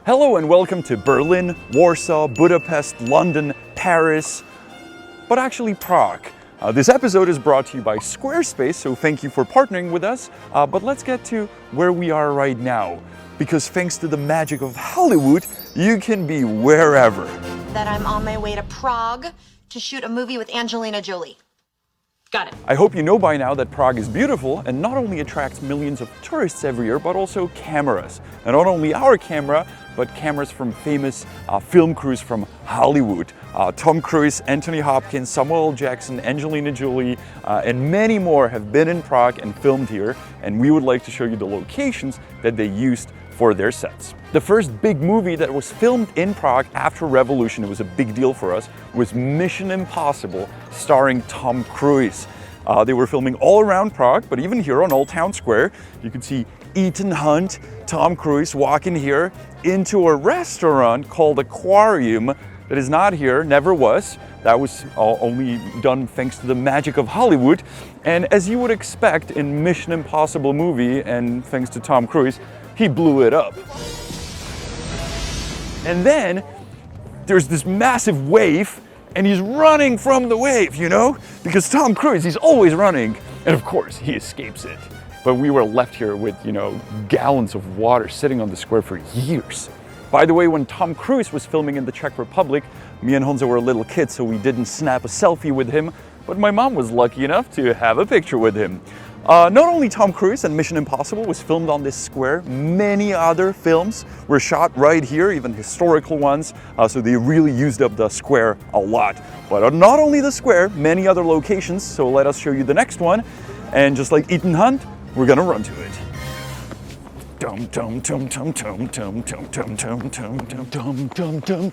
Hello and welcome to Berlin, Warsaw, Budapest, London, Paris, but actually Prague. This episode is brought to you by Squarespace, so thank you for partnering with us. But let's get to where we are right now, because thanks to the magic of Hollywood, you can be wherever. That I'm on my way to Prague to shoot a movie with Angelina Jolie. Got it. I hope you know by now that Prague is beautiful and not only attracts millions of tourists every year, but also cameras. And not only our camera, but cameras from famous film crews from Hollywood. Tom Cruise, Anthony Hopkins, Samuel L. Jackson, Angelina Jolie, and many more have been in Prague and filmed here. And we would like to show you the locations that they used for their sets. The first big movie that was filmed in Prague after Revolution, it was a big deal for us, was Mission Impossible, starring Tom Cruise. They were filming all around Prague, but even here on Old Town Square, you can see Ethan Hunt, Tom Cruise walking here into a restaurant called Aquarium that is not here, never was. That was only done thanks to the magic of Hollywood. And as you would expect in Mission Impossible movie, and thanks to Tom Cruise, he blew it up. And then there's this massive wave and he's running from the wave, you know? Because Tom Cruise, he's always running. And of course, he escapes it. But we were left here with, gallons of water sitting on the square for years. By the way, when Tom Cruise was filming in the Czech Republic, me and Honza were little kids, so we didn't snap a selfie with him, but my mom was lucky enough to have a picture with him. Not only Tom Cruise and Mission Impossible was filmed on this square, many other films were shot right here, even historical ones, so they really used up the square a lot. But not only the square, many other locations, so let us show you the next one. And just like Ethan Hunt, we're gonna run to it. Dum dum dum dum dum dum dum dum dum dum dum dum dum.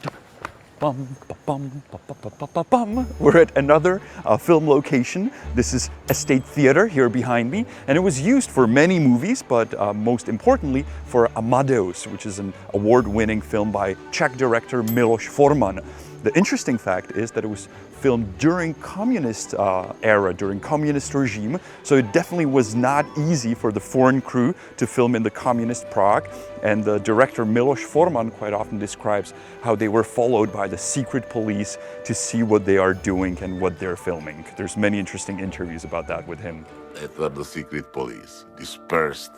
We're at another film location. This is Estate Theater here behind me, and it was used for many movies, but most importantly for Amadeus, which is an award-winning film by Czech director Miloš Forman. The interesting fact is that it was filmed during communist era, during communist regime, so it definitely was not easy for the foreign crew to film in the communist Prague. And the director Miloš Forman quite often describes how they were followed by the secret police to see what they are doing and what they're filming. There's many interesting interviews about that with him. It was the secret police dispersed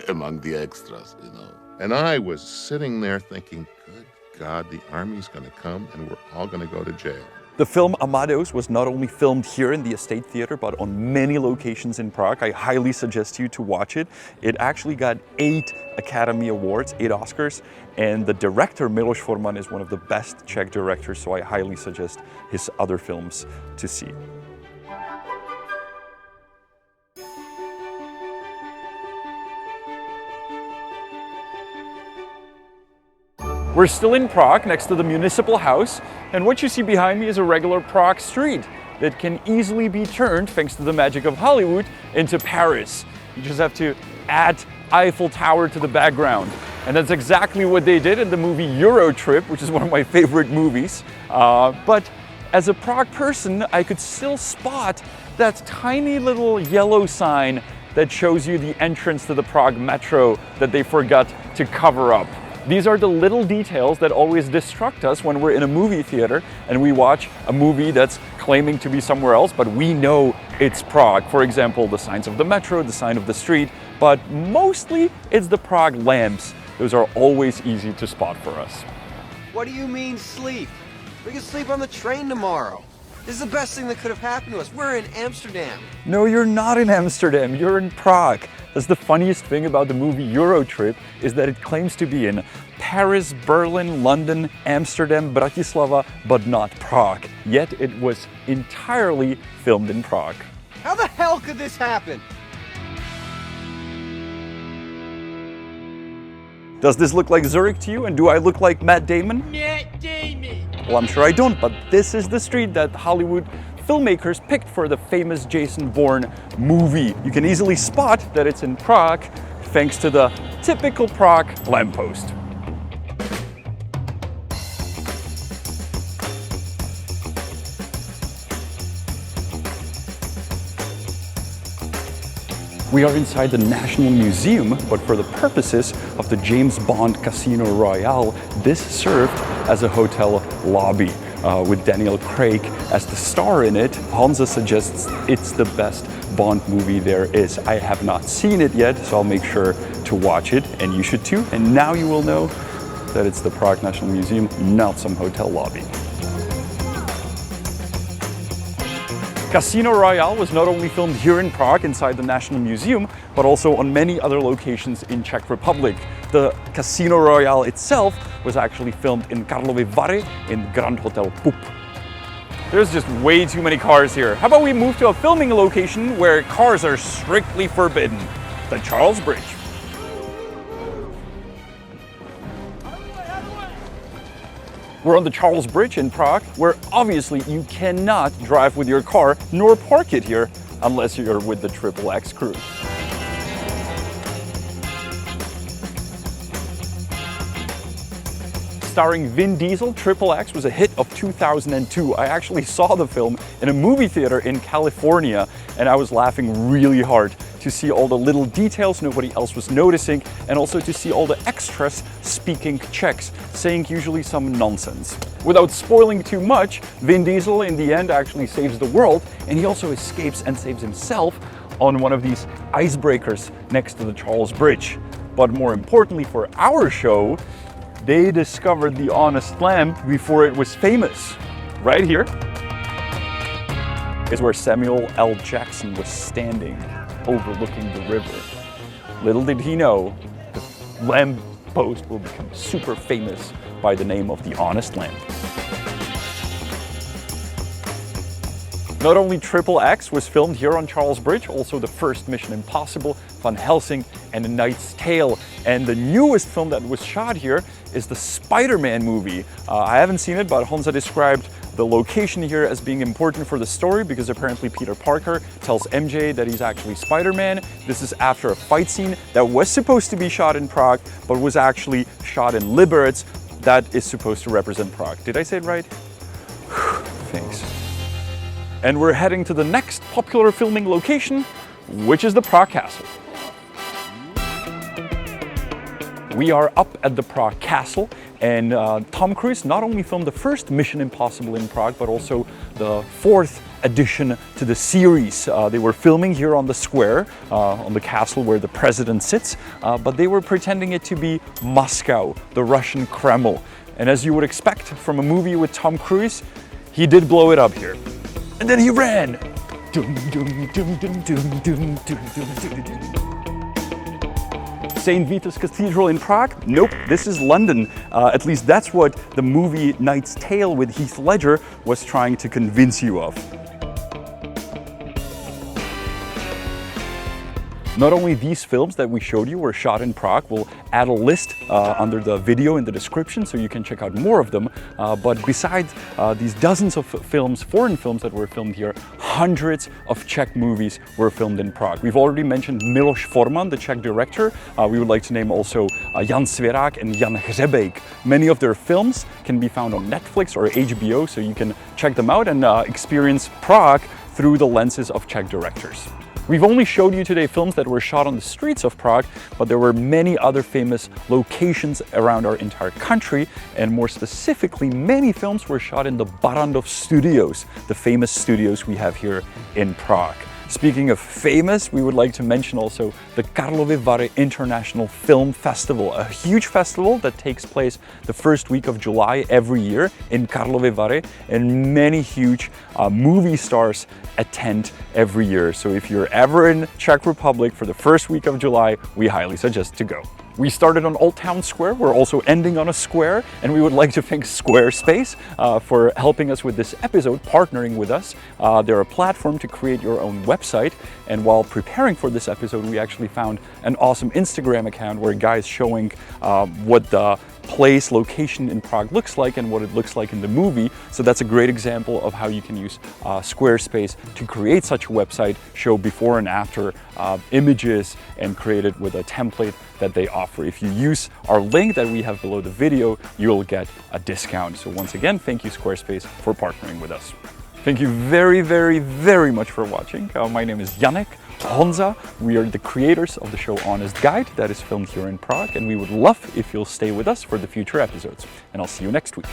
among the extras, And I was sitting there thinking, good God, the army's gonna come and we're all gonna go to jail. The film Amadeus was not only filmed here in the Estate Theater, but on many locations in Prague. I highly suggest you to watch it. It actually got 8 Academy Awards, 8 Oscars, and the director Miloš Forman is one of the best Czech directors, so I highly suggest his other films to see. We're still in Prague, next to the municipal house, and what you see behind me is a regular Prague street that can easily be turned, thanks to the magic of Hollywood, into Paris. You just have to add Eiffel Tower to the background. And that's exactly what they did in the movie Euro Trip, which is one of my favorite movies. But as a Prague person, I could still spot that tiny little yellow sign that shows you the entrance to the Prague metro that they forgot to cover up. These are the little details that always distract us when we're in a movie theater and we watch a movie that's claiming to be somewhere else, but we know it's Prague. For example, the signs of the metro, the sign of the street, but mostly it's the Prague lamps. Those are always easy to spot for us. What do you mean sleep? We can sleep on the train tomorrow. This is the best thing that could have happened to us. We're in Amsterdam. No, you're not in Amsterdam, you're in Prague. That's the funniest thing about the movie Euro Trip, is that it claims to be in Paris, Berlin, London, Amsterdam, Bratislava, but not Prague. Yet it was entirely filmed in Prague. How the hell could this happen? Does this look like Zurich to you, and do I look like Matt Damon? Matt Damon! Well, I'm sure I don't, but this is the street that Hollywood filmmakers picked for the famous Jason Bourne movie. You can easily spot that it's in Prague thanks to the typical Prague lamppost. We are inside the National Museum, but for the purposes of the James Bond Casino Royale, this served as a hotel lobby. With Daniel Craig as the star in it, Hansa suggests it's the best Bond movie there is. I have not seen it yet, so I'll make sure to watch it, and you should too. And now you will know that it's the Prague National Museum, not some hotel lobby. Casino Royale was not only filmed here in Prague inside the National Museum, but also on many other locations in Czech Republic. The Casino Royale itself was actually filmed in Karlovy Vary in Grand Hotel Pup. There's just way too many cars here. How about we move to a filming location where cars are strictly forbidden? The Charles Bridge. We're on the Charles Bridge in Prague, where obviously you cannot drive with your car nor park it here unless you're with the XXX crew. Starring Vin Diesel, XXX was a hit of 2002. I actually saw the film in a movie theater in California, and I was laughing really hard to see all the little details nobody else was noticing, and also to see all the extras speaking Czechs, saying usually some nonsense. Without spoiling too much, Vin Diesel in the end actually saves the world, and he also escapes and saves himself on one of these icebreakers next to the Charles Bridge. But more importantly for our show, they discovered the honest lamb before it was famous. Right here is where Samuel L. Jackson was standing, overlooking the river. Little did he know, the lamp post will become super famous by the name of the honest lamb. Not only XXX was filmed here on Charles Bridge, also the first Mission Impossible, Van Helsing, and A Knight's Tale. And the newest film that was shot here is the Spider-Man movie. I haven't seen it, but Hansa described the location here as being important for the story because apparently Peter Parker tells MJ that he's actually Spider-Man. This is after a fight scene that was supposed to be shot in Prague, but was actually shot in Liberec. That is supposed to represent Prague. Did I say it right? Thanks. And we're heading to the next popular filming location, which is the Prague Castle. We are up at the Prague Castle, and Tom Cruise not only filmed the first Mission Impossible in Prague, but also the fourth addition to the series. They were filming here on the square, on the castle where the president sits, but they were pretending it to be Moscow, the Russian Kremlin. And as you would expect from a movie with Tom Cruise, he did blow it up here. And then he ran. St. Vitus Cathedral in Prague? Nope, this is London. At least that's what the movie Knight's Tale with Heath Ledger was trying to convince you of. Not only these films that we showed you were shot in Prague, we'll add a list under the video in the description so you can check out more of them. But besides these dozens of films, foreign films that were filmed here, hundreds of Czech movies were filmed in Prague. We've already mentioned Miloš Forman, the Czech director. We would like to name also Jan Svěrák and Jan Hřebejk. Many of their films can be found on Netflix or HBO, so you can check them out and experience Prague through the lenses of Czech directors. We've only showed you today films that were shot on the streets of Prague, but there were many other famous locations around our entire country, and more specifically, many films were shot in the Barrandov studios, the famous studios we have here in Prague. Speaking of famous, we would like to mention also the Karlovy Vary International Film Festival, a huge festival that takes place the first week of July every year in Karlovy Vary, and many huge movie stars attend every year. So if you're ever in Czech Republic for the first week of July, we highly suggest to go. We started on Old Town Square, we're also ending on a square, and we would like to thank Squarespace for helping us with this episode, partnering with us. They're a platform to create your own website, and while preparing for this episode, we actually found an awesome Instagram account where a guy is showing what the place, location in Prague looks like and what it looks like in the movie. So that's a great example of how you can use Squarespace to create such a website, show before and after images, and create it with a template that they offer. If you use our link that we have below the video, you'll get a discount. So once again, thank you Squarespace for partnering with us. Thank you very, very, very much for watching. My name is Yannick. Honza. We are the creators of the show Honest Guide that is filmed here in Prague, and we would love if you'll stay with us for the future episodes. And I'll see you next week.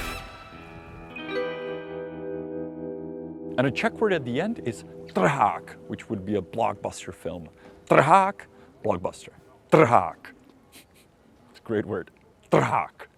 And a Czech word at the end is trhák, which would be a blockbuster film. Trhák, blockbuster. Trhák. It's a great word. Trhák.